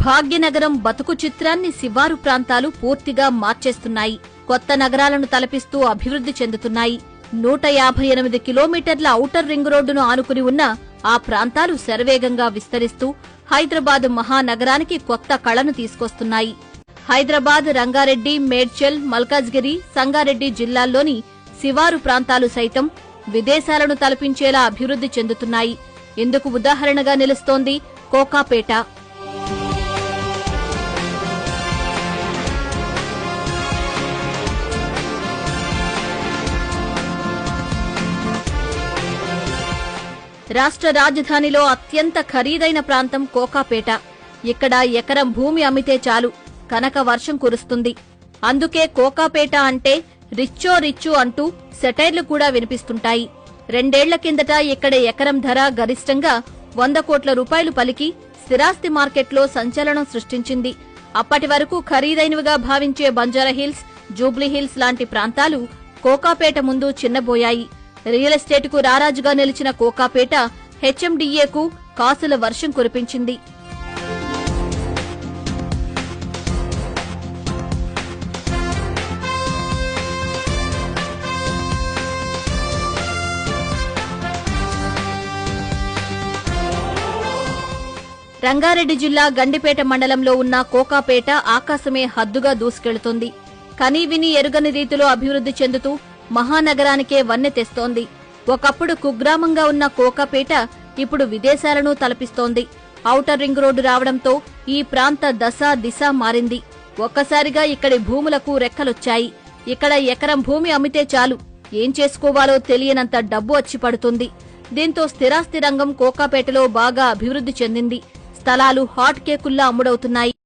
భాగ్యనగరం బతుకు చిత్రాన్ని శివారు ప్రాంతాలు పూర్తిగా మార్చేస్తున్నాయి. కొత్త నగరాలను తలపిస్తూ అభివృద్ధి చెందుతున్నాయి. 158 కిలోమీటర్ల ఔటర్ రింగ్ రోడ్డును ఆనుకుని ఉన్న ఆ ప్రాంతాలు శరవేగంగా విస్తరిస్తూ హైదరాబాద్ మహానగరానికి కొత్త కళను తీసుకొస్తున్నాయి. హైదరాబాద్, రంగారెడ్డి, మేడ్చల్, మల్కాజ్గిరి, సంగారెడ్డి జిల్లాల్లోని శివారు ప్రాంతాలు సైతం విదేశాలను తలపించేలా అభివృద్ధి చెందుతున్నాయి. ఇందుకు ఉదాహరణగా నిలుస్తోంది కోకాపేట. రాష్ట్ర రాజధానిలో అత్యంత ఖరీదైన ప్రాంతం కోకాపేట. ఇక్కడ ఎకరం భూమి అమ్మితే చాలు కనక వర్షం కురుస్తుంది. అందుకే కోకాపేట అంటే రిచ్చో రిచ్చు అంటూ సెటైర్లు కూడా వినిపిస్తుంటాయి. 2 ఏళ్ల కిందట ఇక్కడ ఎకరం ధర గరిష్టంగా 100 కోట్ల రూపాయలు పలికి స్థిరాస్తి మార్కెట్లో సంచలనం సృష్టించింది. అప్పటి వరకు ఖరీదైనవిగా భావించే బంజారాహిల్స్, జూబ్లీహిల్స్ లాంటి ప్రాంతాలు కోకాపేట ముందు చిన్నబోయాయి. రియల్ ఎస్టేట్కు రారాజుగా నిలిచిన కోకాపేట హెచ్ఎండిఏకు కాసుల వర్షం కురిపించింది. రంగారెడ్డి జిల్లా గండిపేట మండలంలో ఉన్న కోకాపేట ఆకాశమే హద్దుగా దూసుకెళుతోంది. కనీవిని ఎరుగని రీతిలో అభివృద్ధి చెందుతూ మహానగరానికే వన్నె తెస్తోంది. ఒకప్పుడు కుగ్రామంగా ఉన్న కోకాపేట ఇప్పుడు విదేశాలను తలపిస్తోంది. ఔటర్ రింగ్ రోడ్డు రావడంతో ఈ ప్రాంత దశ దిశ మారింది. ఒక్కసారిగా ఇక్కడి భూములకు రెక్కలొచ్చాయి. ఇక్కడ ఎకరం భూమి అమ్మితే చాలు ఏం చేసుకోవాలో తెలియనంత డబ్బు వచ్చి పడుతుంది. దీంతో స్థిరాస్తి రంగం కోకాపేటలో బాగా అభివృద్ధి చెందింది. స్థలాలు హాట్ కేకుల్లా అమ్ముడవుతున్నాయి.